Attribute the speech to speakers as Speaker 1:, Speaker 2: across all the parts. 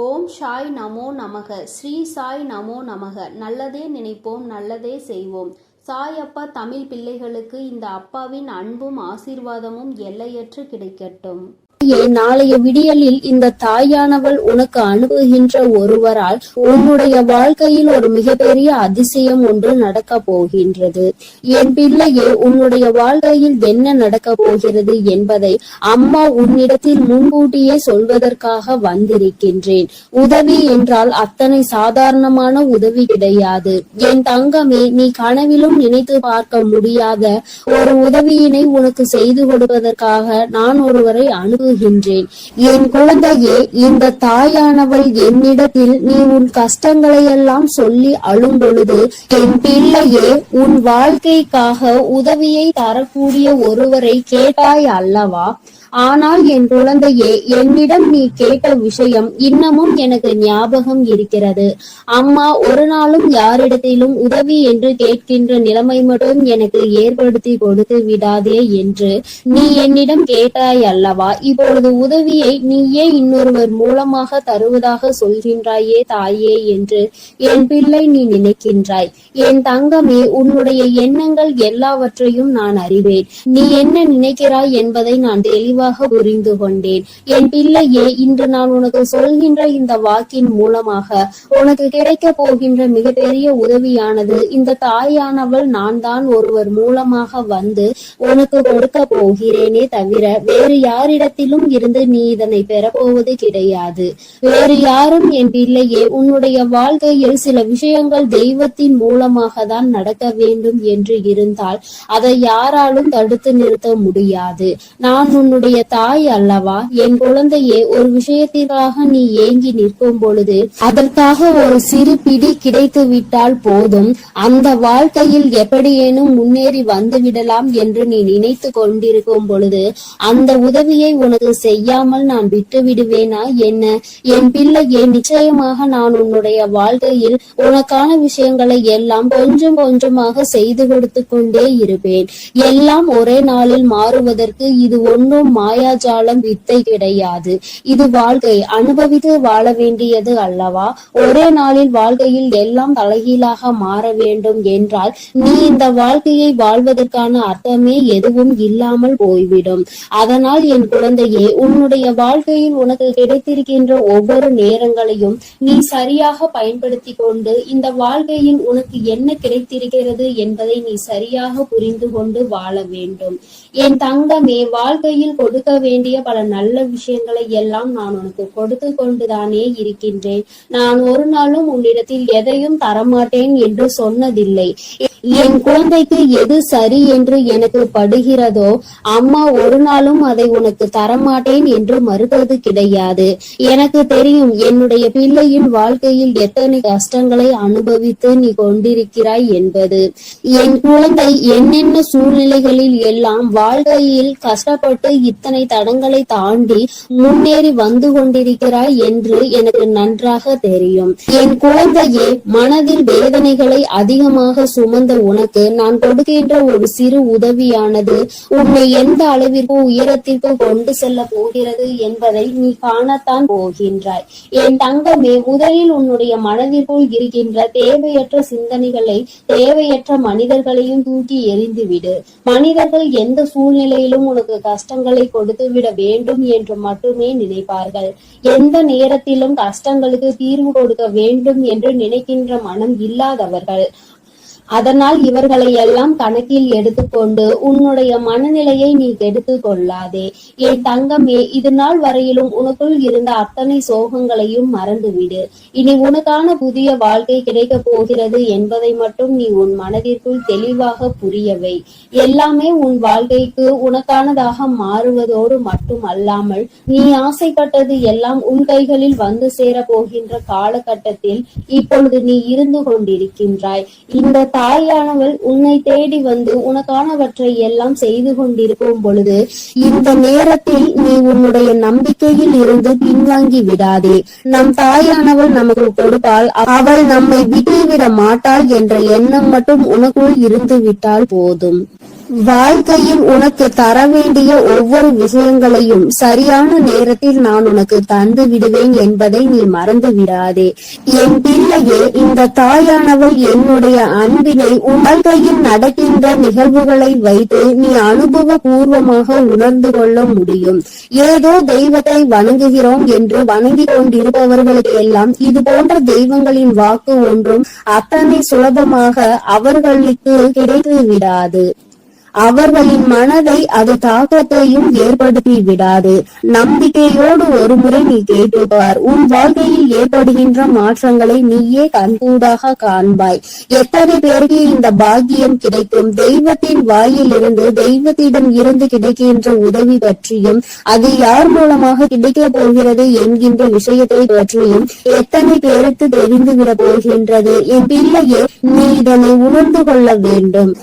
Speaker 1: ஓம் சாய் நமோ நமக. ஸ்ரீ சாய் நமோ நமக. நல்லதே நினைப்போம், நல்லதே செய்வோம். சாய் அப்பா தமிழ் பிள்ளைகளுக்கு இந்த அப்பாவின் அன்பும் ஆசீர்வாதமும் எல்லையற்று கிடைக்கட்டும்.
Speaker 2: நாளைய விடியலில் இந்த தாயானவள் உனக்கு அனுப்புகின்ற ஒருவரால் உன்னுடைய வாழ்க்கையில் ஒரு மிகப்பெரிய அதிசயம் ஒன்று நடக்க போகின்றது. என் பிள்ளையே, உன்னுடைய வாழ்க்கையில் என்ன நடக்க போகிறது என்பதை அம்மா உன்னிடத்தில் முன்கூட்டியே சொல்வதற்காக வந்திருக்கின்றேன். உதவி என்றால் அத்தனை சாதாரணமான உதவி கிடையாது. என் தங்கமே, நீ கனவிலும் நினைத்து பார்க்க முடியாத ஒரு உதவியினை உனக்கு செய்து கொடுப்பதற்காக நான் ஒருவரை அனுப்புகிறேன். என் குழந்தையே, இந்த தாயானவள் என்னிடத்தில் நீ உன் கஷ்டங்களை எல்லாம் சொல்லி அழும் பொழுது, என் பிள்ளையே, உன் வாழ்க்கைக்காக உதவியை தரக்கூடிய ஒருவரை கேட்டாய் அல்லவா? ஆனால் என் குழந்தையே, என்னிடம் நீ கேட்ட விஷயம் இன்னமும் எனக்கு ஞாபகம் இருக்கிறது. அம்மா ஒரு நாளும் யாரிடத்திலும் உதவி என்று கேட்கின்ற நிலைமை மட்டும் எனக்கு ஏற்படுத்தி கொடுத்து விடாதே என்று நீ என்னிடம் கேட்டாய் அல்லவா? இப்பொழுது உதவியை நீயே இன்னொருவர் மூலமாக தருவதாக சொல்கின்றாயே தாயே என்று என் பிள்ளை நீ நினைக்கின்றாய். என் தங்கமே, உன்னுடைய எண்ணங்கள் எல்லாவற்றையும் நான் அறிவேன். நீ என்ன நினைக்கிறாய் என்பதை நான் தெளிவாக புரிந்து கொண்டேன். என் பிள்ளையே, இன்று நான் உனக்கு சொல்கின்ற இந்த வாக்கின் மூலமாக உனக்கு கிடைக்க போகின்ற மிகப்பெரிய உதவியானது இந்த தாயானவள் நான் தான் ஒருவர் மூலமாக வந்து உனக்கு கொடுக்க போகிறேனே தவிர வேறு யாரிடத்திலும் இருந்து நீ இதனை பெறப்போவது கிடையாது. வேறு யாரும் என் பிள்ளையே, உன்னுடைய வாழ்க்கையில் சில விஷயங்கள் தெய்வத்தின் மூலமாக தான் நடக்க வேண்டும் என்று இருந்தால் அதை யாராலும் தடுத்து நிறுத்த முடியாது. நான் உன்னுடைய தாய் அல்லவா? என் குழந்தையே, ஒரு விஷயத்திற்காக நீ ஏங்கி நிற்கும் பொழுது அதற்காக ஒரு சிறு பிடி கிடைத்து விட்டால் போதும், அந்த வாழ்க்கையில் எப்படியேனும் முன்னேறி வந்து விடலாம் என்று நீ நினைத்து கொண்டிருக்கும் பொழுது அந்த உதவியை உனக்கு செய்யாமல் நான் விட்டு விடுவேனா என்ன? என் பிள்ளையே, நிச்சயமாக நான் உன்னுடைய வாழ்க்கையில் உனக்கான விஷயங்களை எல்லாம் கொஞ்சம் கொஞ்சமாக செய்து கொடுத்து கொண்டே இருப்பேன். எல்லாம் ஒரே நாளில் மாறுவதற்கு இது ஒன்றும் மாயாஜாலம் வித்தை கிடையாது. இது வாழ்க்கை, அனுபவித்து வாழ வேண்டியது அல்லவா? ஒரே நாளில் வாழ்க்கையில் எல்லாம் தலைகீழாக மாற வேண்டும் என்றால் நீ இந்த வாழ்க்கையை வாழ்வதற்கான அர்த்தமே எதுவும் இல்லாமல் போய்விடும். அதனால் என் குழந்தையே, உன்னுடைய வாழ்க்கையில் உனக்கு கிடைத்திருக்கின்ற ஒவ்வொரு நேரங்களையும் நீ சரியாக பயன்படுத்தி கொண்டு இந்த வாழ்க்கையில் உனக்கு என்ன கிடைத்திருக்கிறது என்பதை நீ சரியாக புரிந்து கொண்டு வாழ வேண்டும். என் தங்கமே, வாழ்க்கையில் கொடுக்க வேண்டிய பல நல்ல விஷயங்களை எல்லாம் நான் உனக்கு கொடுத்து கொண்டுதானே இருக்கின்றேன். நான் ஒரு நாளும் உன்னிடத்தில் எதையும் தரமாட்டேன் என்று சொன்னதில்லை. என் குழந்தைக்கு எது சரி என்று எனக்கு படுகிறதோ அம்மா ஒரு நாளும் அதை உனக்கு தரமாட்டேன் என்று மறுப்பது கிடையாது. எனக்கு தெரியும் என்னுடைய பிள்ளையின் வாழ்க்கையில் எத்தனை கஷ்டங்களை அனுபவித்து நீ கொண்டிருக்கிறாய் என்பது. என் குழந்தை என்னென்ன சூழ்நிலைகளில் எல்லாம் வாழ்க்கையில் கஷ்டப்பட்டு இத்தனை தடங்களை தாண்டி முன்னேறி வந்து கொண்டிருக்கிறாய் என்று எனக்கு நன்றாக தெரியும். என் குழந்தையே, மனதில் வேதனைகளை அதிகமாக சுமந்த உனக்கு நான் கொடுக்கின்ற ஒரு சிறு உதவியானது உன்னை எந்த அளவிற்கு உயரத்திற்கு கொண்டு செல்ல போகிறது என்பதை நீ காணத்தான் போகின்றாய். என் தங்கமே, முதலில் உன்னுடைய மனதிற்குள் இருக்கின்ற தேவையற்ற சிந்தனைகளை, தேவையற்ற மனிதர்களையும் தூக்கி எறிந்துவிடு. மனிதர்கள் எந்த சூழ்நிலையிலும் உனக்கு கஷ்டங்களை கொடுத்து விட வேண்டும் என்று மட்டுமே நினைப்பார்கள். எந்த நேரத்திலும் கஷ்டங்களுக்கு தீர்வு கொடுக்க வேண்டும் என்று நினைக்கின்ற மனம் இல்லாதவர்கள். அதனால் இவர்களை எல்லாம் கணக்கில் எடுத்துக்கொண்டு உன்னுடைய மனநிலையை நீ கெடுத்து கொள்ளாதே. என் தங்கமே, இது நாள் வரையிலும் உனக்குள் இருந்த அத்தனை சோகங்களையும் மறந்துவிடு. இனி உனக்கான புதிய வாழ்க்கை கிடைக்க போகிறது என்பதை மட்டும் நீ உன் மனதிற்குள் தெளிவாக புரியவை. எல்லாமே உன் வாழ்க்கைக்கு உனக்கானதாக மாறுவதோடு மட்டும் அல்லாமல் நீ ஆசைப்பட்டது எல்லாம் உன் கைகளில் வந்து சேர போகின்ற காலகட்டத்தில் இப்பொழுது நீ இருந்து கொண்டிருக்கின்றாய். இந்த தாயானவள் உன்னை தேடி வந்து உனக்கானவற்றை எல்லாம் செய்து கொண்டிருக்கும் பொழுது இந்த நேரத்தில் நீ உன்னுடைய நம்பிக்கையில் இருந்து பின்வாங்கி விடாதே. நம் தாயானவள் நமக்கு கொடுப்பாள், அவள் நம்மை விட்டுவிட மாட்டாள் என்ற எண்ணம் மட்டும் உனக்குள் இருந்து விட்டால் போதும். வாழ்க்கையில் உனக்கு தர வேண்டிய ஒவ்வொரு விஷயங்களையும் சரியான நேரத்தில் நான் உனக்கு தந்து விடுவேன் என்பதை நீ மறந்து விடாதே. என் பிள்ளையே, இந்த தாயானவள் என்னுடைய அன்பினை உன் வாழ்க்கையில் நடக்கின்ற நிகழ்வுகளை வைத்து நீ அனுபவ பூர்வமாக உணர்ந்து கொள்ள முடியும். ஏதோ தெய்வத்தை வணங்குகிறோம் என்று வணங்கிக் கொண்டிருப்பவர்களுக்கு எல்லாம் இது போன்ற தெய்வங்களின் வாக்கு ஒன்றும் அத்தனை சுலபமாக அவர்களுக்கு கிடைத்து விடாது. அவர்களின் மனதை அது தாக்கத்தையும் ஏற்படுத்தி விடாது. நம்பிக்கையோடு ஒரு முறை நீ கேட்டுப்பார். உன் வாழ்க்கையில் ஏற்படுகின்ற மாற்றங்களை நீயே கண்கூடாக காண்பாய். எத்தனை பேருக்கு இந்த பாக்கியம் கிடைக்கும்? தெய்வத்தின் வாயில் இருந்து, தெய்வத்திடம் இருந்து கிடைக்கின்ற உதவி பற்றியும், அது யார் மூலமாக கிடைக்க போகிறது என்கின்ற விஷயத்தை பற்றியும் எத்தனை பேருக்கு தெரிந்துவிட போகின்றது? என் பிள்ளையே, நீ இதனை உணர்ந்து கொள்ள வேண்டும்.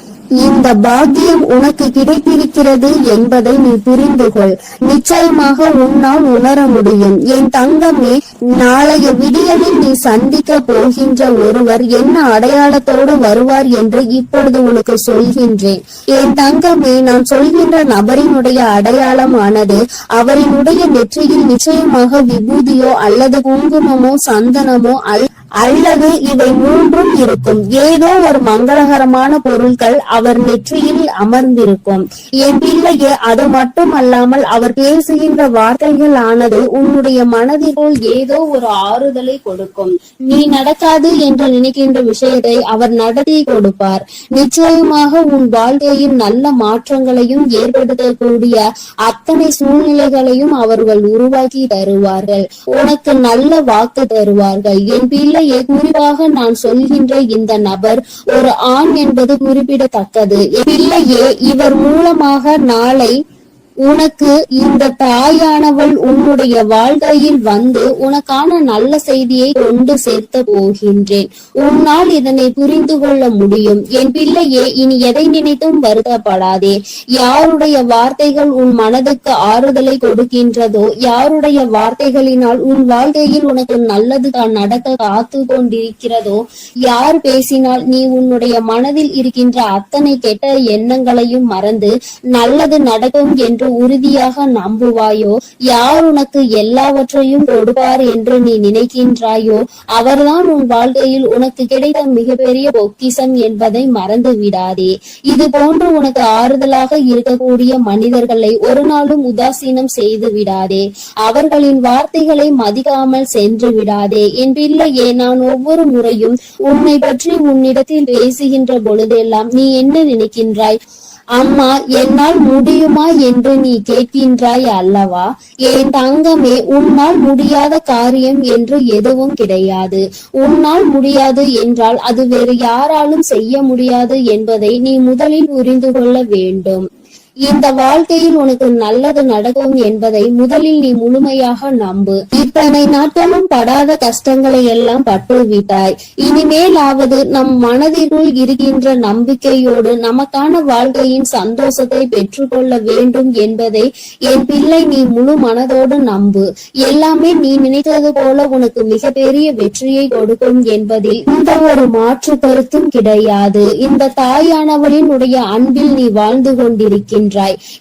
Speaker 2: இந்த பாக்கியம் உனக்கு கிடைத்திருக்கிறது என்பதை நீ புரிந்து கொள். நிச்சயமாக உன்னால் உணர முடியும். என் தங்கமே, நாளைய விடியலில் நீ சந்திக்க போகின்ற ஒருவர் என்ன அடையாளத்தோடு வருவார் என்று இப்பொழுது உனக்கு சொல்கின்றேன். என் தங்கமே, நான் சொல்கின்ற நபரினுடைய அடையாளமானது அவரினுடைய நெற்றியில் நிச்சயமாக விபூதியோ அல்லது குங்குமமோ சந்தனமோ அல்லது இவை மூன்றும் இருக்கும். ஏதோ ஒரு மங்களகரமான பொருட்கள் அவர் நெற்றியில் அமர்ந்திருக்கும். என் பிள்ளையே, அது மட்டும் அல்லாமல் அவர் பேசுகின்ற வார்த்தைகள் ஆனது உன்னுடைய மனதிற்குள் ஏதோ ஒரு ஆறுதலை கொடுக்கும். நீ நடக்காது என்று நினைக்கின்ற விஷயத்தை அவர் நடத்தி கொடுப்பார். நிச்சயமாக உன் வாழ்க்கையில் நல்ல மாற்றங்களையும் ஏற்படுத்தக்கூடிய அத்தனை சூழ்நிலைகளையும் அவர்கள் உருவாக்கி தருவார்கள். உனக்கு நல்ல வாக்கு தருவார்கள். என் பிள்ளை, குறிப்பாக நான் சொல்கின்ற இந்த நபர் ஒரு ஆண் என்பது குறிப்பிடத்தக்கது. பிள்ளையே, இவர் மூலமாக நாளை உனக்கு இந்த தாயானவள் உன்னுடைய வாழ்க்கையில் வந்து உனக்கான நல்ல செய்தியை கொண்டு சேர்த்த போகின்றேன். உன்னால் இதனை புரிந்து கொள்ள முடியும். என் பிள்ளையே, இனி எதை நினைத்தும் வருத்தப்படாதே. யாருடைய வார்த்தைகள் உன் மனதுக்கு ஆறுதலை கொடுக்கின்றதோ, யாருடைய வார்த்தைகளினால் உன் வாழ்க்கையில் உனக்கு நல்லது நடக்க காத்து கொண்டிருக்கிறதோ, யார் பேசினால் நீ உன்னுடைய மனதில் இருக்கின்ற அத்தனை கெட்ட எண்ணங்களையும் மறந்து நல்லது நடக்கும் என்று உறுதியாக நம்புவாயோ, யார் உனக்கு எல்லாவற்றையும் கொடுப்பார் என்று நீ நினைக்கின்றாயோ, அவர்தான் உன் வாழ்க்கையில் உனக்கு கிடைத்த மிகப்பெரிய பொக்கிஷம் என்பதை மறந்து விடாதே. இது போன்று உனக்கு ஆறுதலாக இருக்கக்கூடிய மனிதர்களை ஒரு நாளும் உதாசீனம் செய்து விடாதே. அவர்களின் வார்த்தைகளை மதிக்காமல் சென்று விடாதே. என் பிள்ளையே, நான் ஒவ்வொரு முறையும் உன்னை பற்றி உன்னிடத்தில் பேசுகின்ற பொழுதெல்லாம் நீ என்ன நினைக்கின்றாய்? அம்மா, என்னால் முடியுமா என்று நீ கேட்கின்றாய் அல்லவா? என் தங்கமே, உன்னால் முடியாத காரியம் என்று எதுவும் கிடையாது. உன்னால் முடியாது என்றால் அது வேறு யாராலும் செய்ய முடியாது என்பதை நீ முதலில் புரிந்து கொள்ள வேண்டும். இந்த வாழ்க்கையில் உனக்கு நல்லது நடக்கும் என்பதை முதலில் நீ முழுமையாக நம்பு. இத்தனை நாட்களும் படாத கஷ்டங்களை எல்லாம் பட்டுவிட்டாய். இனிமேலாவது நம் மனதிற்குள் இருக்கின்ற நம்பிக்கையோடு நமக்கான வாழ்க்கையின் சந்தோஷத்தை பெற்றுக்கொள்ள வேண்டும் என்பதை என் பிள்ளை நீ முழு மனதோடு நம்பு. எல்லாமே நீ நினைத்தது போல உனக்கு மிகப்பெரிய வெற்றியை கொடுக்கும் என்பதில் இந்த ஒரு மாற்று கருத்தும் கிடையாது. இந்த தாயானவளின் அன்பில் நீ வாழ்ந்து கொண்டிருக்கின்ற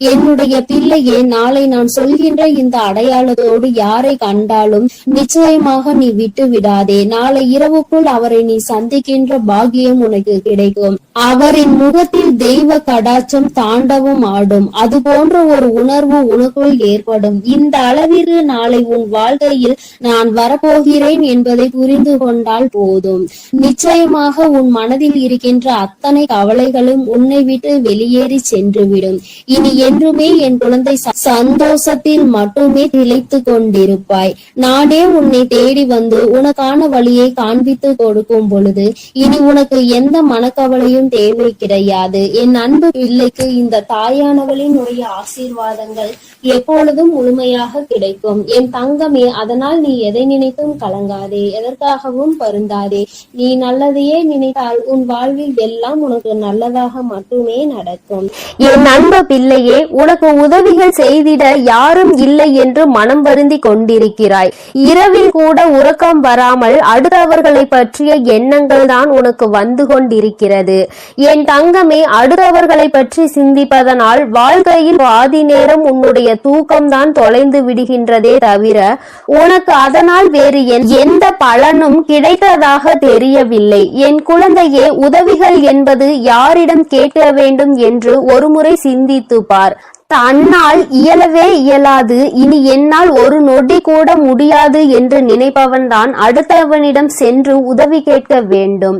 Speaker 2: என்னுடைய பிள்ளையே, நாளை நான் சொல்கின்ற இந்த அடையாளத்தோடு யாரை கண்டாலும் நிச்சயமாக நீ விட்டு விடாதே. நாளை இரவுக்குள் அவரை நீ சந்திக்கின்ற பாக்கியம் உனக்கு கிடைக்கும். அவரின் முகத்தில் தெய்வ கடாட்சம் தாண்டவும் ஆடும். அது போன்ற ஒரு உணர்வு உனக்குள் ஏற்படும். இந்த அளவிற்கு நாளை உன் வாழ்க்கையில் நான் வரப்போகிறேன் என்பதை புரிந்து கொண்டால் போதும். நிச்சயமாக உன் மனதில் இருக்கின்ற அத்தனை கவலைகளும் உன்னை விட்டு வெளியேறி சென்றுவிடும். இனி என்றுமே என் குழந்தை சந்தோஷத்தில் மட்டுமே திளைத்து கொண்டிருப்பாய். நானே உன்னை தேடி வந்து உனக்கான வழியை காண்பித்து கொடுக்கும் பொழுது இனி உனக்கு எந்த மனக்கவலையும் தேவை கிடையாது. என் அன்பு பிள்ளைக்கு இந்த தாயானவளின் ஆசீர்வாதங்கள் எப்பொழுதும் முழுமையாக கிடைக்கும். என் தங்கமே, அதனால் நீ எதை நினைத்தும் கலங்காதே, எதற்காகவும் வருந்தாதே. நீ நல்லதையே நினைத்தால் உன் வாழ்வில் எல்லாம் உனக்கு நல்லதாக மட்டுமே நடக்கும்.
Speaker 3: என் அன்பு பிள்ளையே, உனக்கு உதவிகள் செய்திட யாரும் இல்லை என்று மனம் வருந்தி கொண்டிருக்கிறாய். இரவில் கூட உறக்கம் வராமல் அடுத்தவர்களை பற்றிய எண்ணங்கள் தான் உனக்கு வந்து கொண்டிருக்கிறது. என் தங்கமே, அடுத்தவர்களை பற்றி சிந்திப்பதனால் வாழ்க்கையில் பாதி நேரம் உன்னுடைய தூக்கம்தான் தொலைந்து விடுகின்றதே தவிர உனக்கு அதனால் வேறு எந்த பலனும் கிடைத்ததாக தெரியவில்லை. என் குழந்தையே, உதவிகள் என்பது யாரிடம் கேட்க வேண்டும் என்று ஒருமுறை சிந்தித்து பார். தன்னால் இயலவே இயலாது, இனி என்னால் ஒரு நொடி கூட முடியாது என்று நினைப்பவன் தான் அடுத்தவனிடம் சென்று உதவி கேட்க வேண்டும்.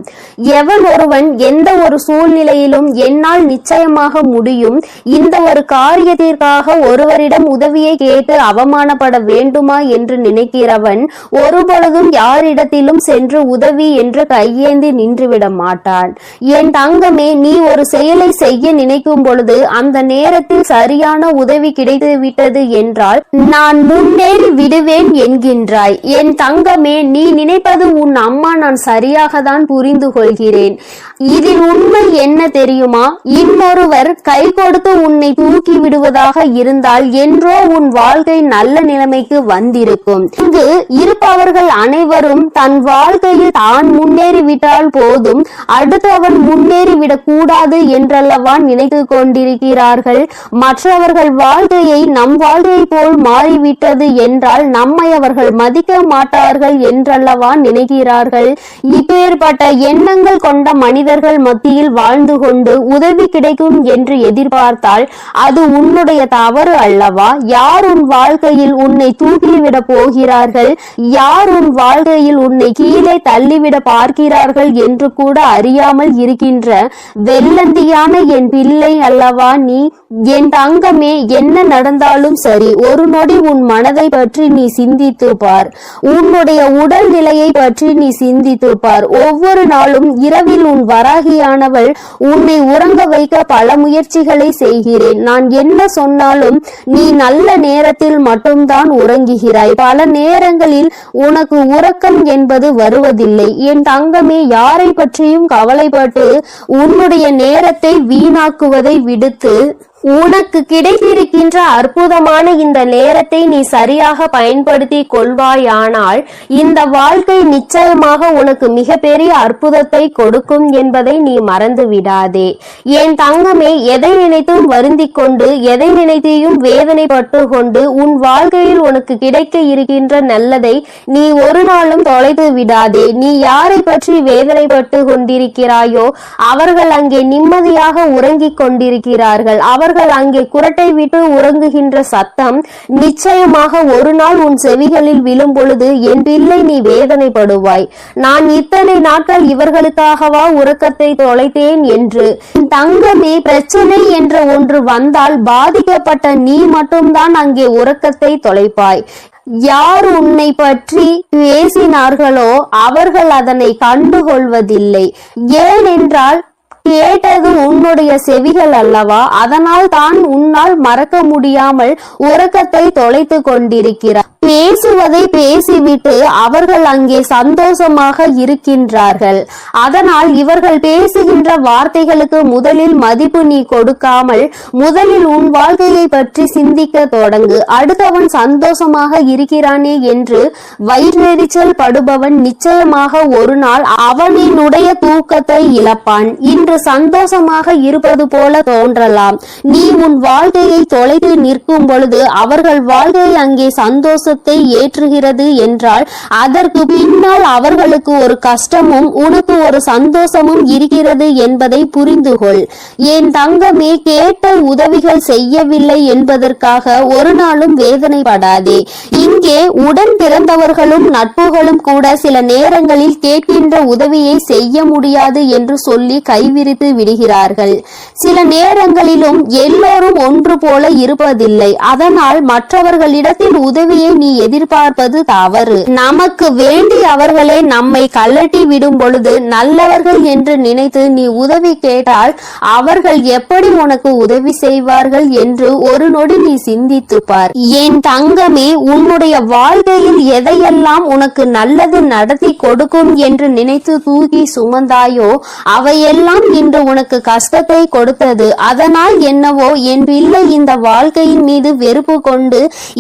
Speaker 3: எவன் ஒருவன் எந்த ஒரு சூழ்நிலையிலும் என்னால் நிச்சயமாக முடியும், இந்த ஒரு காரியத்திற்காக ஒருவரிடம் உதவியை கேட்டு அவமானப்பட வேண்டுமா என்று நினைக்கிறவன் ஒருபொழுதும் யாரிடத்திலும் சென்று உதவி என்று கையேந்தி நின்றுவிட மாட்டான். என் தங்கமே, நீ ஒரு செயலை செய்ய நினைக்கும் பொழுது அந்த நேரத்தில் சரியான உதவி கிடைத்து விட்டது என்றால் நான் முன்னேறி விடுவேன் என்கின்றாய். என் தங்கமே, நீ நினைப்பது உன் அம்மா நான் சரியாக தான் புரிந்து கொள்கிறேன். இதில் உண்மை என்ன தெரியுமா? இன்னொருவர் கை கொடுத்து உன்னை தூக்கி விடுவதாக இருந்தால் என்றோ உன் வாழ்க்கை நல்ல நிலைமைக்கு வந்திருக்கும். இங்கு இருப்பவர்கள் அனைவரும் தன் வாழ்க்கையில் தான் முன்னேறிவிட்டால் போதும், அடுத்தவன் முன்னேறிவிடக் கூடாது என்றல்லவா நினைத்து கொண்டிருக்கிறார்கள். மற்றவர்கள் வாழ்க்கையை நம் வாழ்க்கை போல் மாறிவிட்டது என்றால் நம்மை அவர்கள் மதிக்க மாட்டார்கள் என்றல்லவா நினைக்கிறார்கள். இப்பேற்பட்ட எண்ணங்கள் கொண்ட மனிதர்கள் மத்தியில் வாழ்ந்து கொண்டு உதவி கிடைக்கும் என்று எதிர்பார்த்தால் அது உன்னுடைய தவறு அல்லவா? யார் உன் வாழ்க்கையில் உன்னை தூக்கிவிட போகிறார்கள், யார் உன் வாழ்க்கையில் உன்னை கீழே தள்ளிவிட பார்க்கிறார்கள் என்று கூட அறியாமல் இருக்கின்ற வெள்ளந்தியான என் பிள்ளை அல்லவா நீ? என் தங்கமே, என்ன நடந்தாலும் சரி, ஒரு நொடி உன் மனதை பற்றி நீ சிந்தித்து பார். உன்னுடைய உடல் நிலையை பற்றி நீ சிந்தித்து பார். ஒவ்வொரு நாளும் இரவில் உன் வராகியானவள் உன்னை உறங்க வைக்க பல முயற்சிகளை செய்கிறேன். நான் என்ன சொன்னாலும் நீ நல்ல நேரத்தில் மட்டும்தான் உறங்குகிறாய். பல நேரங்களில் உனக்கு உறக்கம் என்பது வருவதில்லை. என் தங்கமே, யாரை பற்றியும் கவலைப்பட்டு உன்னுடைய நேரத்தை வீணாக்குவதை விடுத்து உனக்கு கிடைத்திருக்கின்ற அற்புதமான இந்த நேரத்தை நீ சரியாக பயன்படுத்தி கொள்வாயானால் இந்த வாழ்க்கை நிச்சயமாக உனக்கு மிகப்பெரிய அற்புதத்தை கொடுக்கும் என்பதை நீ மறந்து விடாதே. என் தங்கமே, எதை நினைத்தும் வருந்திக் கொண்டு எதை நினைத்தையும் வேதனைப்பட்டு கொண்டு உன் வாழ்க்கையில் உனக்கு கிடைக்க இருக்கின்ற நல்லதை நீ ஒரு நாளும் தொலைத்து விடாதே. நீ யாரை பற்றி வேதனைப்பட்டு கொண்டிருக்கிறாயோ அவர்கள் அங்கே நிம்மதியாக உறங்கிக் கொண்டிருக்கிறார்கள். அவர்கள் அங்கே குரட்டை விட்டு உறங்குகின்ற சத்தம் நிச்சயமாக ஒரு நாள் உன் செவிகளில் விழும் பொழுது என் பிள்ளை நீ வேதனைப்படுவாய். நான் இத்தனை நாட்கள் இவர்களுக்காகவா உறக்கத்தை தொலைத்தேன் என்று. தங்கமே, பிரச்சனை என்ற ஒன்று வந்தால் பாதிக்கப்பட்ட நீ மட்டும்தான் அங்கே உறக்கத்தை தொலைப்பாய். யார் உன்னை பற்றி பேசினார்களோ அவர்கள் அதனை கண்டுகொள்வதில்லை. ஏனென்றால் கேட்டது உன்னுடைய செவிகள் அல்லவா? அதனால் தான் உன்னால் மறக்க முடியாமல் உறக்கத்தை தொலைத்து கொண்டிருக்கிறார். பேசுவதை பேசிவிட்டு அவர்கள் அங்கே சந்தோஷமாக இருக்கின்றார்கள். அதனால் இவர்கள் பேசுகின்ற வார்த்தைகளுக்கு முதலில் மதிப்பு நீ கொடுக்காமல் முதலில் உன் வாழ்க்கையை பற்றி சிந்திக்க தொடங்கு. அடுத்தவன் சந்தோஷமாக இருக்கிறானே என்று வயிற்றெரிச்சல் படுபவன் நிச்சயமாக ஒரு நாள் அவனினுடைய தூக்கத்தை இழப்பான். இன்று சந்தோஷமாக இருப்பது போல தோன்றலாம். நீ உன் வாழ்க்கையை தொலைத்து நிற்கும் பொழுது அவர்கள் வாழ்க்கை அங்கே சந்தோஷத்தை ஏற்றுகிறது என்றால் அதற்கு பின்னால் அவர்களுக்கு ஒரு கஷ்டமும் உனக்கு ஒரு சந்தோஷமும் இருக்கிறது என்பதை புரிந்து கொள். என் தங்கமே, கேட்ட உதவிகள் செய்யவில்லை என்பதற்காக ஒரு நாளும் வேதனைப்படாதே. இங்கே உடன் பிறந்தவர்களும் நட்புகளும் கூட சில நேரங்களில் கேட்கின்ற உதவியை செய்ய முடியாது என்று சொல்லி கைவிரித்து விடுகிறார்கள். சில நேரங்களிலும் எல்லோரும் ஒன்று போல இருப்பதில்லை. அதனால் மற்றவர்களிடத்தில் உதவியை நீ எதிர்பார்ப்பது தவறு. நமக்கு வேண்டி அவர்களே நம்மை கலட்டி விடும் பொழுது நல்லவர்கள் என்று நினைத்து நீ உதவி கேட்டால் அவர்கள் எப்படி உனக்கு உதவி செய்வார்கள் என்று ஒரு நொடி நீ சிந்தித்து பார். என் தங்கமே, உன்னுடைய வாழ்க்கையில் எதையெல்லாம் உனக்கு நல்லது நடத்தி கொடுக்கும் என்று நினைத்து தூக்கி சுமந்தாயோ அவையெல்லாம்
Speaker 2: இன்று உனக்கு கஷ்டத்தை கொடுத்தது. அதனால் என்னவோ என் பிள்ளை இந்த வாழ்க்கையின் மீது வெறுப்பு கொண்டு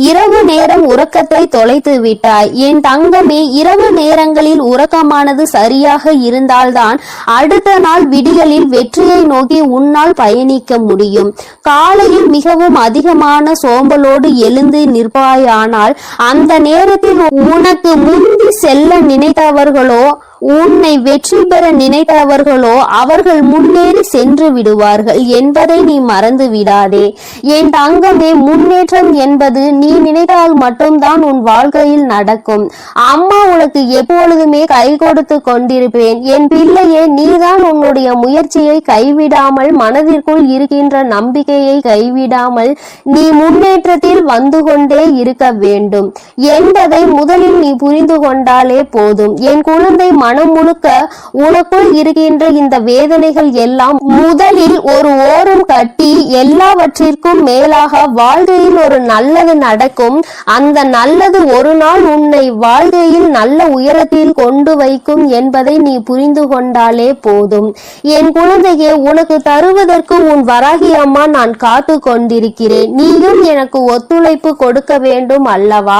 Speaker 2: இரவு நேரம் உறக்கத்தை தொலைத்து விட்டாய். என் தங்கமே, இரவு நேரங்களில் உறக்கமானது சரியாக இருந்தால்தான் அடுத்த நாள் விடியலில் வெற்றியை நோக்கி உன்னால் பயணிக்க முடியும். காலையில் மிகவும் அதிகமான சோம்பலோடு எழுந்து நிற்பாயானால் அந்த நேரத்தில் உனக்கு முந்தி செல்ல நினைத்தவர்களோ உன்னை வெற்றி பெற நினைத்தவர்களோ அவர்கள் முன்னேறி சென்று விடுவார்கள் என்பதை நீ மறந்து விடாதே. என் தங்கமே, முன்னேற்றம் என்பது நீ நினைத்தால் மட்டும்தான் உன் வாழ்க்கையில் நடக்கும். அம்மா உனக்கு எப்பொழுதுமே கை கொடுத்து கொண்டிருப்பேன். என் பிள்ளையே, நீதான் உன்னுடைய முயற்சியை கைவிடாமல், மனதிற்குள் இருக்கின்ற நம்பிக்கையை கைவிடாமல் நீ முன்னேற்றத்தில் வந்து கொண்டே இருக்க வேண்டும் என்பதை முதலில் நீ புரிந்து கொண்டாலே போதும். என் குழந்தை, மனம் முழுக்க உனக்குள் இருக்கின்ற இந்த வேதனைகள் எல்லாம் முதலில் ஒரு ஓரம் கட்டி எல்லாவற்றிற்கும் மேலாக வாழ்க்கையில் ஒரு நல்லது நடக்கும். அந்த நல்லது ஒரு நாள் உன்னை வாழ்க்கையில் நல்ல உயரத்தில் கொண்டு வைக்கும் என்பதை நீ புரிந்து கொண்டாலே போதும். என் குழந்தையே, உனக்கு தருவதற்கு உன் வராகி அம்மா நான் காத்து கொண்டிருக்கிறேன். நீயும் எனக்கு ஒத்துழைப்பு கொடுக்க வேண்டும் அல்லவா?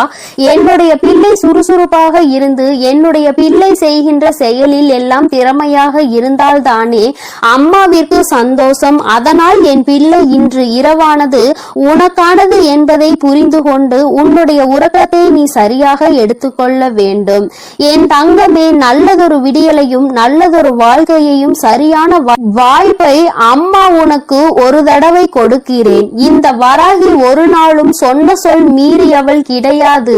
Speaker 2: என்னுடைய பிள்ளை சுறுசுறுப்பாக இருந்து என்னுடைய பிள்ளை செய்கின்ற செயலில் எல்லாம் திறமையாக இருந்தால்தானே அம்மாவிற்கு சந்தோஷம். அதனால் என் பிள்ளை, இன்று இரவானது உனக்கானது என்பதை புரிந்து கொண்டு உன்னுடைய உறக்கத்தை நீ சரியாக எடுத்துக்கொள்ள வேண்டும். என் தங்கமே, நல்லதொரு விடியலையும் நல்லதொரு வாழ்க்கையையும் சரியான வாய்ப்பை அம்மா உனக்கு ஒரு தடவை கொடுக்கிறேன். இந்த வராகி ஒரு நாளும் சொன்ன சொல் மீறியவள் கிடையாது.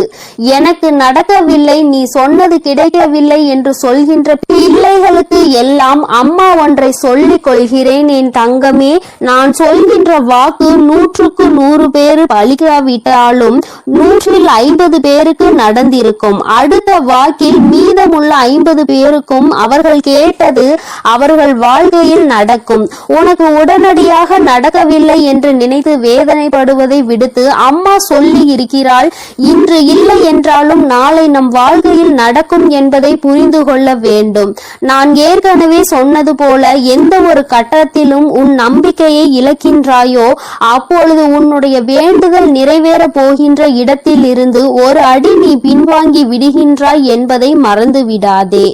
Speaker 2: எனக்கு நடக்கவில்லை, நீ சொன்னது கிடைக்கவில்லை என்று சொல்கின்ற பிள்ளைகளுக்கு எல்லாம் அம்மா ஒன்றை சொல்லிக் கொள்கிறேன். என் தங்கமே, நான் சொல்கின்ற வாக்கு 100க்கு 100 பேர் பலிக்காவிட்டாலும் 150 பேருக்கு நடந்திருக்கும். அடுத்த வாக்கில் மீதமுள்ள 50 பேருக்கும் அவர்கள் கேட்டது அவர்கள் வாழ்க்கையில் நடக்கும். உனக்கு உடனடியாக நடக்கவில்லை என்று நினைத்து வேதனைப்படுவதை விடுத்து அம்மா சொல்லி இருக்கிறாள், இன்று இல்லை என்றாலும் நாளை நம் வாழ்க்கையில் நடக்கும் என்பதை புரிந்து கொள்ள வேண்டும். நான் ஏற்கனவே சொன்னது போல எந்த ஒரு கட்டத்திலும் உன் நம்பிக்கையை இழக்கின்றாயோ அப்பொழுது உன்னுடைய வேண்டுதல் நிறைவேற போகின்ற இடத்தில் இருந்து ஒரு அடி நீ பின்வாங்கி விடுகின்றாய் என்பதை மறந்து விடாதே.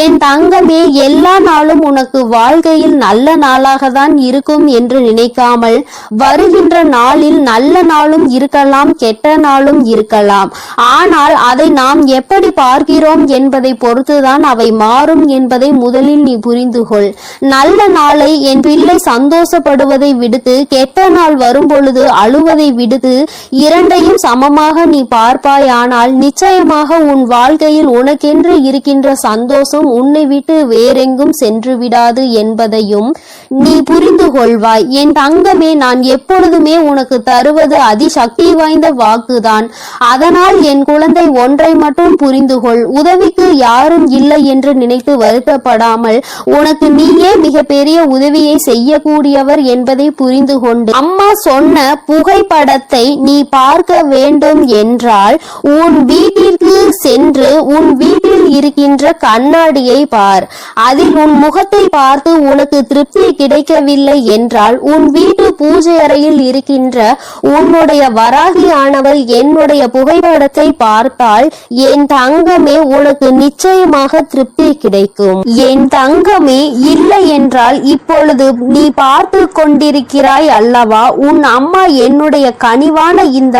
Speaker 2: என் தங்கமே, எல்லா நாளும் உனக்கு வாழ்க்கையில் நல்ல நாளாக தான் இருக்கும் என்று நினைக்காமல், வருகின்ற நாளில் நல்ல நாளும் இருக்கலாம், கெட்ட நாளும் இருக்கலாம். ஆனால் அதை நாம் எப்படி பார்க்கிறோம் என்பதை பொறுத்துதான் அவை மாறும் என்பதை முதலில் நீ புரிந்து கொள். நல்ல நாளை என் பிள்ளை சந்தோஷப்படுவதை விடுத்து கெட்ட நாள் வரும் பொழுது அழுவதை விடுத்து இரண்டையும் சமமாக நீ பார்ப்பாயானால் நிச்சயமாக உன் வாழ்க்கையில் உனக்கென்று இருக்கின்ற சந்தோஷம் உன்னை விட்டு வேறெங்கும் சென்று விடாது என்பதையும் நீ புரிந்து கொள்வாய். என் தங்கமே, நான் எப்பொழுதுமே உனக்கு தருவது அதிசக்தி வாய்ந்த வாக்குதான். அதனால் என் குழந்தை, ஒன்றை மட்டும் புரிந்து கொள். உதவிக்கு யாரும் இல்லை என்று நினைத்து வருத்தப்படாமல் உனக்கு நீயே மிகப்பெரிய உதவியை செய்யக்கூடியவர் என்பதை புரிந்து கொண்டு அம்மா சொன்ன புகைப்படத்தை நீ பார்க்க வேண்டும் என்றால் உன் வீட்டிற்கு சென்று உன் வீட்டில் இருக்கின்ற கண்ணாடியை பார். அதில் உன் முகத்தை பார்த்து உனக்கு திருப்தி கிடைக்கவில்லை என்றால் உன் வீட்டு பூஜை அறையில் இருக்கின்ற உன்னுடைய வராகி ஆனவள் என்னுடைய புகைப்படத்தை பார்த்தால் என் தங்கமே, உனக்கு நிச்சயமாக திருப்தி கிடைக்கும். என் தங்கமே, இல்லை என்றால் இப்பொழுது நீ பார்த்து கொண்டிருக்கிறாய் அல்லவா, உன் அம்மா என்னுடைய கனிவான இந்த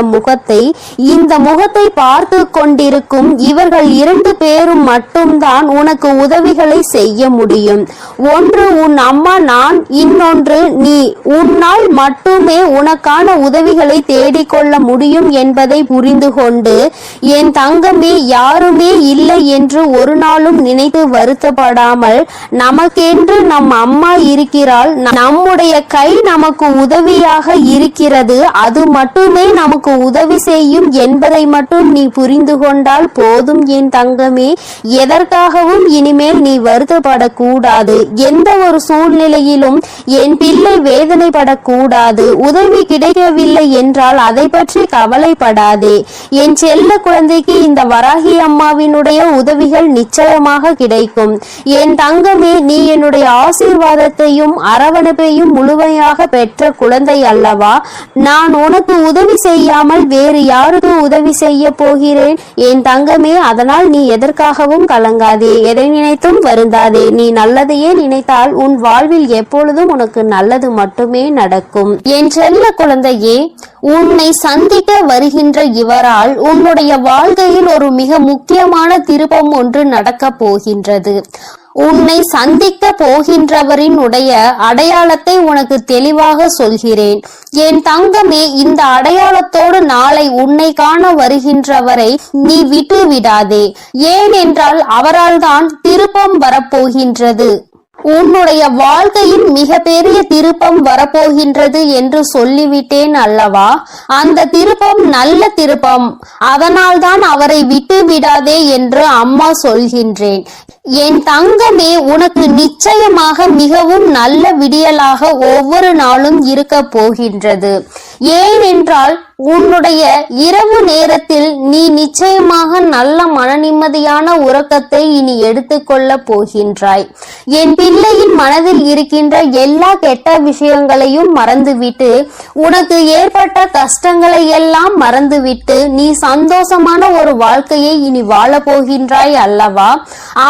Speaker 2: முகத்தை பார்த்து கொண்டிருக்கும் இவர்கள் 2 பேரும் மட்டும்தான் உனக்கு உதவிகளை செய்ய முடியும். ஒன்று உன் அம்மா நான், இன்னொன்று நீ. உன்னால் மட்டுமே உனக்கான உதவிகளை தேடிக்கொள்ள முடியும் என்பதை புரிந்து கொண்டு என் தங்கமே, யாருமே இல்லை என்று ஒரு நாளும் நினைத்து வருத்தப்படாமல் நமக்கென்று நம் அம்மா இருக்கிறாள், நம்முடைய கை நமக்கு உதவியாக இருக்கிறது, அது மட்டுமே நமக்கு உதவி செய்யும் என்பதை மட்டும் நீ புரிந்து கொண்டால் போதும் என் தங்கமே.
Speaker 3: எதற்காகவும் இனிமேல் நீ வருத்தப்படக்கூடாது. எந்த ஒரு சூழ்நிலையிலும் என் பிள்ளை வேதனைப்படக்கூடாது. உதவி கிடைக்கவில்லை என்றால் அதை பற்றி கவலைப்படாதே. என் செல்ல குழந்தைக்கு இந்த வராகி அம்மாவினுடைய உதவிகள் நிச்சயமாக கிடைக்கும். என் தங்கமே, நீ என்னுடைய ஆசீர்வாதத்தையும் அரவணைப்பையும் முழுமையாக பெற்ற குழந்தை அல்லவா? நான் உனக்கு உதவி செய்யாமல் வேறு யாருக்கு உதவி செய்ய போகிறேன் என் தங்கமே? அதனால் நீ எதற்காகவும் கலங்காதே, எதை நினைத்தும் வருந்தாதே. நீ நல்லதையே நினைத்தால் உன் வாழ்வில் எப்பொழுதும் உனக்கு நல்லது மட்டுமே நடக்கும். என் செல்ல குழந்தையே, உன்னை சந்திக்க வருகின்ற இவரால் உன்னுடைய வாழ்க்கையில் ஒரு மிக முக்கியமான திருப்பம் ஒன்று நடக்க போகின்றது. உன்னை சந்திக்க போகின்றவரின் உடைய அடையாளத்தை உனக்கு தெளிவாக சொல்கிறேன் என் தங்கமே. இந்த அடையாளத்தோடு நாளை உன்னை காண வருகின்றவரை நீ விட்டு விடாதே. ஏனென்றால் அவரால் தான் திருப்பம் வரப்போகின்றது. உன்னுடைய வாழ்க்கையில் மிக பெரிய திருப்பம் வரப்போகின்றது என்று சொல்லிவிட்டேன் அல்லவா? அந்த திருப்பம் நல்ல திருப்பம். அதனால்தான் அவரை விட்டு விடாதே என்று அம்மா சொல்கின்றேன். என் தங்கமே, உனக்கு நிச்சயமாக மிகவும் நல்ல விடியலாக ஒவ்வொரு நாளும் இருக்க போகின்றது. ஏனென்றால் உன்னுடைய இரவு நேரத்தில் நீ நிச்சயமாக நல்ல மன நிம்மதியான உறக்கத்தை இனி எடுத்துக்கொள்ள போகின்றாய். என் பிள்ளையின் மனதில் இருக்கின்ற எல்லா கெட்ட விஷயங்களையும் மறந்துவிட்டு, உனக்கு ஏற்பட்ட கஷ்டங்களை எல்லாம் மறந்துவிட்டு நீ சந்தோஷமான ஒரு வாழ்க்கையை இனி வாழ போகின்றாய் அல்லவா?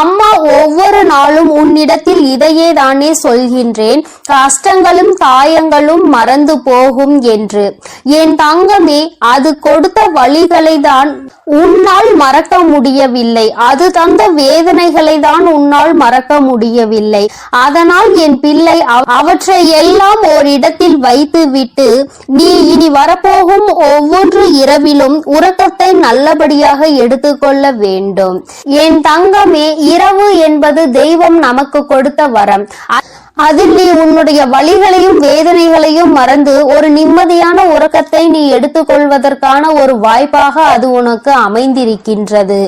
Speaker 3: அம்மா ஒவ்வொரு நாளும் உன்னிடத்தில் இதையே தானே சொல்கின்றேன், கஷ்டங்களும் காயங்களும் மறந்து போகும் என்று. என் தங்கமே, அது கொடுத்த வழிகளை தான் உன்னால் மறக்க முடியவில்லை. அது தந்த வேதனைகளை தான் உன்னால் மறக்க முடியவில்லை. அதனால் என் பிள்ளை அவற்றை எல்லாம் ஓரிடத்தில் வைத்து விட்டு நீ இனி வரப்போகும் ஒவ்வொரு இரவிலும் உறக்கத்தை நல்லபடியாக எடுத்துக்கொள்ள வேண்டும். என் தங்கமே, இரவு என்பது தெய்வம் நமக்கு கொடுத்த வரம். அதில் நீ உன்னுடைய வலிகளையும் வேதனைகளையும் மறந்து ஒரு நிம்மதியான உறக்கத்தை நீ எடுத்துக்கொள்வதற்கான ஒரு வாய்ப்பாக அது உனக்கு அமைந்திருக்கின்றது.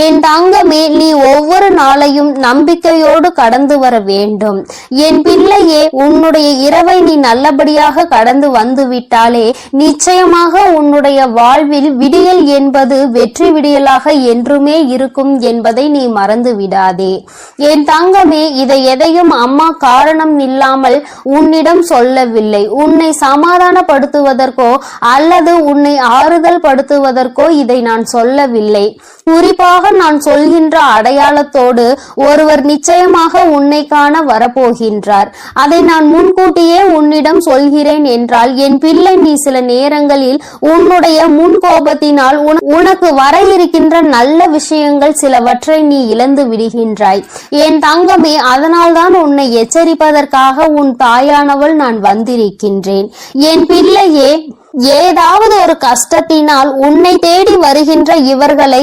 Speaker 3: என் தங்கமே, நீ ஒவ்வொரு நாளையும் நம்பிக்கையோடு கடந்து வர வேண்டும். என் பிள்ளையே, உன்னுடைய இரவை நீ நல்லபடியாக கடந்து வந்து விட்டாலே நிச்சயமாக உன்னுடைய வாழ்வில் விடியல் என்பது வெற்றி விடியலாக என்றுமே இருக்கும் என்பதை நீ மறந்து விடாதே. என் தங்கமே, இதை எதையும் அம்மா காரணம் இல்லாமல் உன்னிடம் சொல்லவில்லை. உன்னை சமாதானப்படுத்துவதற்கோ அல்லது உன்னை ஆறுதல் படுத்துவதற்கோ இதை நான் சொல்லவில்லை. குறிப்பாக நான் சொல்கின்ற அடையாளத்தோடு ஒருவர் நிச்சயமாக உன்னை காண வரப்போகின்றார். அதை நான் முன்கூட்டியே உன்னிடம் சொல்கிறேன் என்றால் என் பிள்ளை, நீ சில நேரங்களில் உன்னுடைய முன் கோபத்தினால் உனக்கு வர இருக்கின்ற நல்ல விஷயங்கள் சிலவற்றை நீ இழந்து விடுகின்றாய். என் தங்கமே, அதனால்தான் உன்னை எச்சரிப்பதற்காக உன் தாயானவள் நான் வந்திருக்கின்றேன். என் பிள்ளையே, ஏதாவது ஒரு கஷ்டத்தினால் உன்னை தேடி வருகின்ற இவர்களை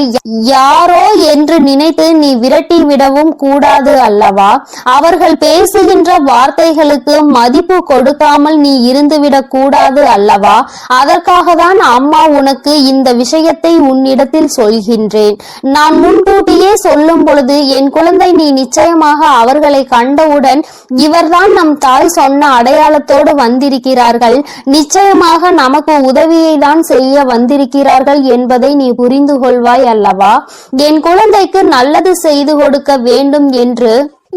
Speaker 3: யாரோ என்று நினைத்து நீ விரட்டி விடவும் கூடாது அல்லவா? அவர்கள் பேசுகின்ற வார்த்தைகளுக்கு மதிப்பு கொடுக்காமல் நீ இருந்துவிடக் கூடாது அல்லவா? அதற்காக தான் அம்மா உனக்கு இந்த விஷயத்தை உன்னிடத்தில் சொல்கின்றேன். நான் முன்கூட்டியே சொல்லும் பொழுது என் குழந்தை, நீ நிச்சயமாக அவர்களை கண்டவுடன் இவர்தான் நம் தாய் சொன்ன அடையாளத்தோடு வந்திருக்கிறார்கள், நிச்சயமாக நமக்கு உதவியை தான் செய்ய வந்திருக்கிறார்கள் என்பதை நீ புரிந்து கொள்வாய் அல்லவா? என் குழந்தைக்கு நல்லது செய்து கொடுக்க வேண்டும் என்று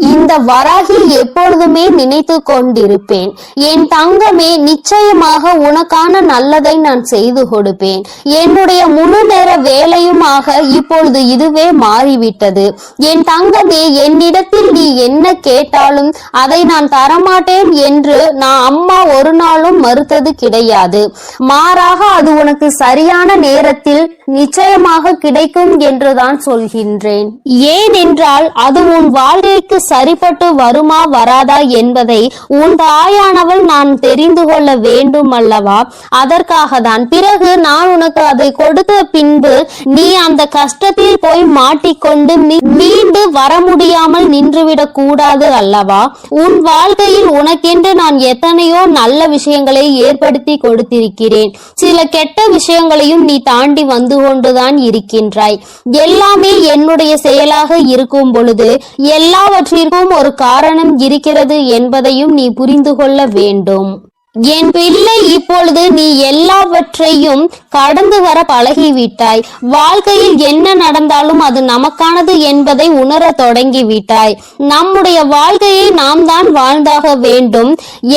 Speaker 3: இந்த வராகி எப்பொழுதுமே நினைத்து கொண்டிருப்பேன். என் தங்கமே, நிச்சயமாக உனக்கான நல்லதை நான் செய்து கொடுப்பேன். என்னுடைய முழு நேர வேலையுமாக இப்பொழுது இதுவே மாறிவிட்டது. என் தங்கமே, என்னிடத்தில் நீ என்ன கேட்டாலும் அதை நான் தரமாட்டேன் என்று நான் அம்மா ஒரு நாளும் மறுத்தது கிடையாது. மாறாக அது உனக்கு சரியான நேரத்தில் நிச்சயமாக கிடைக்கும் என்றுதான் சொல்கின்றேன். ஏனென்றால் அது உன் வாழ்க்கைக்கு சரிப்பட்டு வருமா வராதா என்பதை உன் தாயானவள் நான் தெரிந்து கொள்ள வேண்டும் அல்லவா? அதற்காக தான். பிறகு நான் உனக்கு அதை கொடுத்த பின்பு நீ அந்த கஷ்டத்தில் போய் மாட்டிக்கொண்டு மீண்டு வர முடியாமல் நின்றுவிடக் கூடாது அல்லவா? உன் வாழ்க்கையில் உனக்கென்று நான் எத்தனையோ நல்ல விஷயங்களை ஏற்படுத்தி கொடுத்திருக்கிறேன். சில கெட்ட விஷயங்களையும் நீ தாண்டி வந்து கொண்டுதான் இருக்கின்றாய். எல்லாமே என்னுடைய செயலாக இருக்கும் பொழுது எல்லாவற்றிற்கும் ஒரு காரணம் இருக்கிறது என்பதையும் நீ புரிந்து கொள்ள வேண்டும். என் பிள்ளை, இப்பொழுது நீ எல்லாவற்றையும் கடந்து வர பழகிவிட்டாய். வாழ்க்கையில் என்ன நடந்தாலும் அது நமக்கானது என்பதை உணர தொடங்கிவிட்டாய். நம்முடைய வாழ்க்கையை நாம் தான் வாழ்ந்தாக வேண்டும்.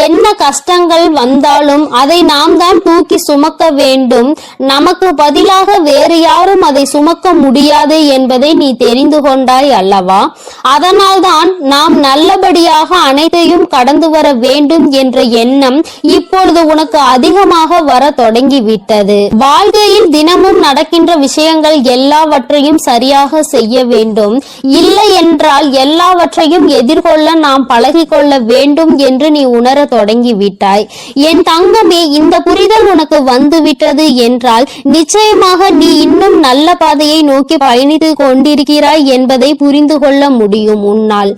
Speaker 3: என்ன கஷ்டங்கள் வந்தாலும் அதை நாம் தான் தூக்கி சுமக்க வேண்டும். நமக்கு பதிலாக வேறு யாரும் அதை சுமக்க முடியாது என்பதை நீ தெரிந்து கொண்டாய் அல்லவா? அதனால்தான் நாம் நல்லபடியாக அனைத்தையும் கடந்து வர வேண்டும் என்ற எண்ணம் இப்பொழுது உனக்கு அதிகமாக வர தொடங்கிவிட்டது. வாழ்க்கையில் தினமும் நடக்கின்ற விஷயங்கள் எல்லாவற்றையும் சரியாக செய்ய வேண்டும். இல்லை என்றால் எல்லாவற்றையும் எதிர்கொள்ள நாம் பழகிக்கொள்ள வேண்டும் என்று நீ உணர தொடங்கிவிட்டாய். என் தங்கமே, இந்த புரிதல் உனக்கு வந்துவிட்டது என்றால் நிச்சயமாக நீ இன்னும் நல்ல பாதையை நோக்கி பயணித்து கொண்டிருக்கிறாய் என்பதை புரிந்து கொள்ள முடியும் உன்னால்.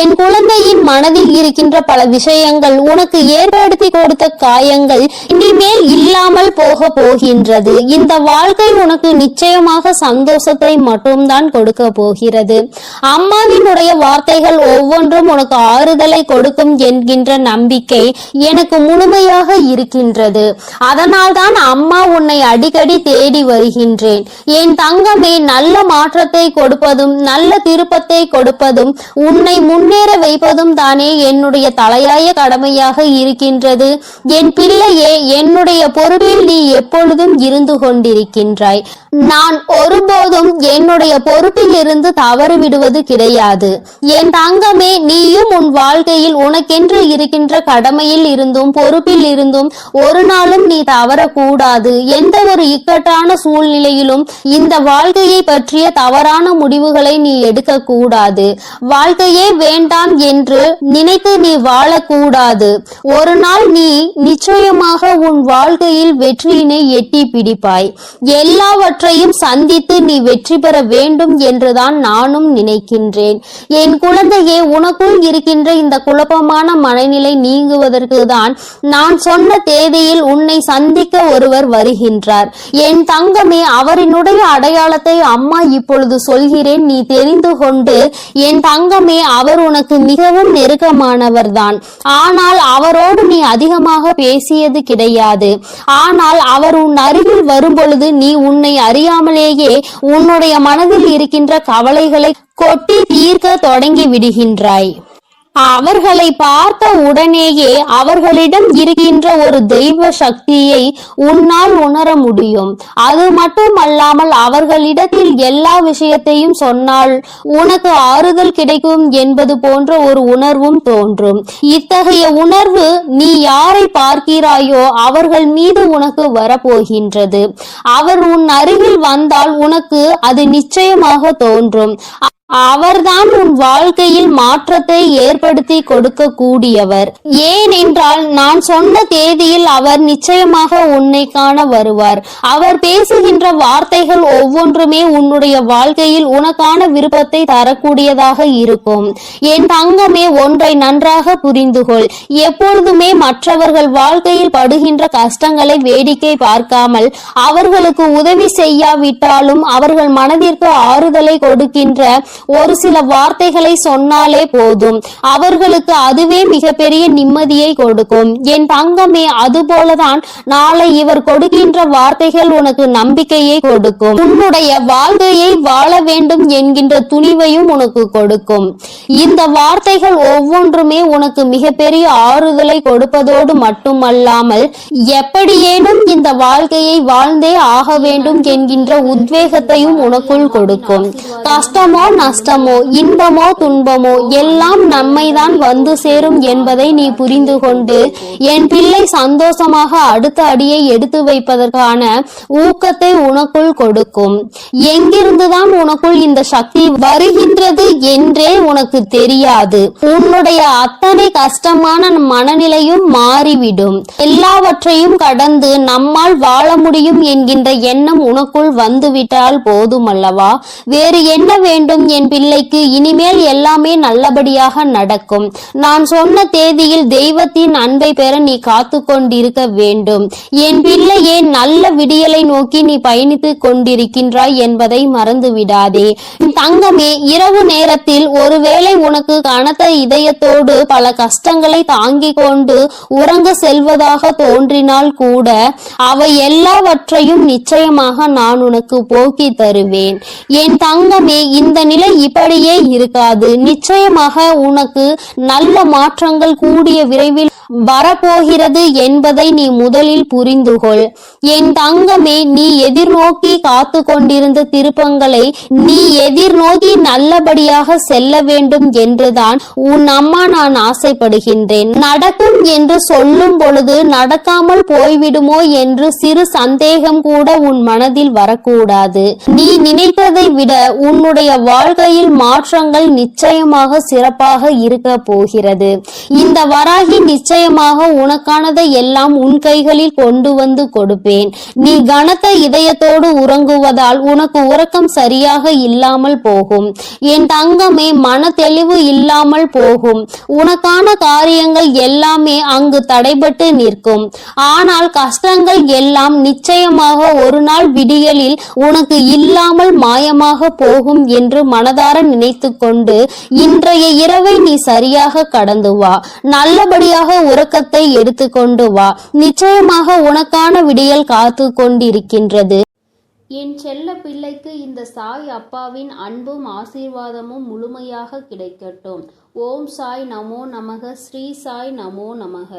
Speaker 3: என் குழந்தையின் மனதில் இருக்கின்ற பல விஷயங்கள் உனக்கு ஏற்படுத்தி கொடுத்த காயங்கள் இனிமேல் இல்லாமல் போக போகின்றது. இந்த வாழ்க்கை உனக்கு நிச்சயமாக சந்தோஷத்தை மட்டும்தான் கொடுக்க போகிறது. அம்மாவினுடைய வார்த்தைகள் ஒவ்வொன்றும் உனக்கு ஆறுதலை கொடுக்கும் என்கின்ற நம்பிக்கை எனக்கு முழுமையாக இருக்கின்றது. அதனால்தான் அம்மா உன்னை அடிக்கடி தேடி வருகின்றேன். என் தங்கமே, நல்ல மாற்றத்தை கொடுப்பதும் நல்ல திருப்பத்தை கொடுப்பதும் உன்னை முன்னேற வைப்பதும் தானே என்னுடைய தலையாய கடமையாக இருக்கின்றது. என் பிள்ளையே, என்னுடைய பொறுப்பில் நீ எப்பொழுதும் இருந்து கொண்டிருக்கின்றாய். நான் ஒருபோதும் என்னுடைய பொறுப்பில் இருந்து தவறு விடுவது கிடையாது. என் தங்கமே, நீயும் உன் வாழ்க்கையில் உனக்கென்று இருக்கின்ற கடமையில் இருந்தும் பொறுப்பில் இருந்தும் ஒரு நாளும் நீ தவறக்கூடாது. எந்த ஒரு இக்கட்டான சூழ்நிலையிலும் இந்த வாழ்க்கையை பற்றிய தவறான முடிவுகளை நீ எடுக்க கூடாது. வாழ்க்கையே வேண்டாம் என்று நினைத்து நீ வாழக்கூடாது. ஒரு நாள் நீ நிச்சயமாக உன் வாழ்க்கையில் வெற்றியினை எட்டி பிடிப்பாய். எல்லாவற்றையும் சந்தித்து நீ வெற்றி பெற வேண்டும் என்றுதான் நானும் நினைக்கின்றேன். என் குழந்தையே, உனக்குள் இருக்கின்ற இந்த குழப்பமான மனநிலை நீங்குவதற்கு தான் நான் சொன்ன தேதியில் உன்னை சந்திக்க ஒருவர் வருகின்றார். என் தங்கமே, அவரினுடைய அடையாளத்தை அம்மா இப்பொழுது சொல்கிறேன், நீ தெரிந்து கொண்டு. என் தங்கமே, அவர் உனக்கு மிகவும் நெருக்கமானவர் தான். ஆனால் அவரோடு நீ அதிகமாக பேசியது கிடையாது. ஆனால் அவர் உன் அருகில் வரும்பொழுது நீ உன்னை அறியாமலேயே உன்னுடைய மனதில் இருக்கின்ற கவலைகளை கொட்டி தீர்க்க தொடங்கி விடுகின்றாய். அவர்களை பார்த்த உடனேயே அவர்களிடம் இருக்கின்ற ஒரு தெய்வ சக்தியை உன்னால் உணர முடியும். அது மட்டுமல்லாமல் அவர்களிடத்தில் எல்லா விஷயத்தையும் சொன்னால் உனக்கு ஆறுதல் கிடைக்கும் என்பது போன்ற ஒரு உணர்வும் தோன்றும். இத்தகைய உணர்வு நீ யாரை பார்க்கிறாயோ அவர்கள் மீது உனக்கு வரப்போகின்றது. அவர் உன் அருகில் வந்தால் உனக்கு அது நிச்சயமாக தோன்றும். அவர்தான் உன் வாழ்க்கையில் மாற்றத்தை ஏற்படுத்தி கொடுக்க கூடியவர். ஏனென்றால் நான் சொன்ன தேதியில் அவர் நிச்சயமாக உன்னை காண வருவார். அவர் பேசுகின்ற வார்த்தைகள் ஒவ்வொன்றுமே உன்னுடைய வாழ்க்கையில் உனக்கான விருப்பத்தை தரக்கூடியதாக இருக்கும். என் தங்கமே, ஒன்றை நன்றாக புரிந்துகொள். எப்பொழுதுமே மற்றவர்கள் வாழ்க்கையில் படுகின்ற கஷ்டங்களை வேடிக்கை பார்க்காமல் அவர்களுக்கு உதவி செய்யாவிட்டாலும் அவர்கள் மனதிற்கு ஆறுதலை கொடுக்கின்ற ஒரு சில வார்த்தைகளை சொன்னாலே போதும். அவர்களுக்கு அதுவே மிகப்பெரிய நிம்மதியை கொடுக்கும். என் தங்கமே, அதுபோலதான் நாளை இவர் கொடுக்கின்ற வார்த்தைகள் உனக்கு நம்பிக்கையை கொடுக்கும். உன்னுடைய வாழ்க்கையை வாழ வேண்டும் என்கின்ற துணிவையும் உனக்கு கொடுக்கும். இந்த வார்த்தைகள் ஒவ்வொன்றுமே உனக்கு மிகப்பெரிய ஆறுதலை கொடுப்பதோடு மட்டுமல்லாமல் எப்படியேனும் இந்த வாழ்க்கையை வாழ்ந்தே ஆக வேண்டும் என்கின்ற உத்வேகத்தையும் உனக்குள் கொடுக்கும். கஷ்டமோ
Speaker 2: நஷ்டமோ இன்பமோ துன்பமோ எல்லாம் நம்மைதான் வந்து சேரும் என்பதை நீ புரிந்து கொண்டு என் பிள்ளை சந்தோஷமாக அடுத்த அடியை எடுத்து வைப்பதற்கான ஊக்கத்தை உனக்குள் கொடுக்கும். எங்கிருந்துதான் உனக்குள் இந்த சக்தி வருகின்றது என்றே உனக்கு தெரியாது. உன்னுடைய அத்தனை கஷ்டமான மனநிலையும் மாறிவிடும். எல்லாவற்றையும் கடந்து நம்மால் வாழ முடியும் என்கின்ற எண்ணம் உனக்குள் வந்துவிட்டால் போதுமல்லவா? வேறு என்ன வேண்டும் என் பிள்ளைக்கு? இனிமேல் எல்லாமே நல்லபடியாக நடக்கும். நான் சொன்ன தேதியில் தெய்வத்தின் அன்பை பெற நீ காத்து கொண்டிருக்க வேண்டும். என் பிள்ளையே, நல்ல விடியலை நோக்கி நீ பயணித்துக் கொண்டிருக்கின்றாய் என்பதை மறந்து விடாதே. தங்கமே, இரவு நேரத்தில் ஒருவேளை உனக்கு கனத்த இதயத்தோடு பல கஷ்டங்களை தாங்கிக் கொண்டு உறங்க செல்வதாக தோன்றினால் கூட அவை எல்லாவற்றையும் நிச்சயமாக நான் உனக்கு போக்கி தருவேன். என் தங்கமே, இந்த நிலை இப்படியே இருக்காது. நிச்சயமாக உனக்கு நல்ல மாற்றங்கள் கூடிய விரைவில் வரப்போகிறது என்பதை நீ முதலில் புரிந்துகொள். என் தங்கமே, நீ எதிர்நோக்கி காத்து கொண்டிருந்த திருப்பங்களை நீ எதிர்நோக்கி நல்லபடியாக செல்ல வேண்டும் என்றுதான் உன் அம்மா நான் ஆசைப்படுகின்றேன். நடக்கும் என்று சொல்லும் பொழுது நடக்காமல் போய்விடுமோ என்று சிறு சந்தேகம் கூட உன் மனதில் வரக்கூடாது. நீ நினைத்ததை விட உன்னுடைய வாழ்க்கையில் மாற்றங்கள் நிச்சயமாக சிறப்பாக இருக்க போகிறது. இந்த வராகி நிச்சயமாக உனக்கானதை எல்லாம் உன் கைகளில் கொண்டு வந்து கொடுப்பேன். நீ கனத்த இதயத்தோடு உறங்குவதால் உனக்கு உறக்கம் சரியாக இல்லாமல் போகும். என் தங்கமே, மன தெளிவு இல்லாமல் போகும். உனக்கான காரியங்கள் எல்லாமே அங்கு தடைபட்டு நிற்கும். ஆனால் கஷ்டங்கள் எல்லாம் நிச்சயமாக ஒரு நாள் விடியலில் உனக்கு இல்லாமல் மாயமாக போகும் என்று மனதார நினைத்து கொண்டு இன்றைய இரவை நீ சரியாக கடந்து வா. நல்லபடியாக உறக்கத்தை எடுத்துக்கொண்டு வா. நிச்சயமாக உனக்கான விடியல் காத்து கொண்டிருக்கின்றது.
Speaker 1: என் செல்ல பிள்ளைக்கு இந்த சாய் அப்பாவின் அன்பும் ஆசீர்வாதமும் முழுமையாக கிடைக்கட்டும். ஓம் சாய் நமோ நமக. ஸ்ரீ சாய் நமோ நமக.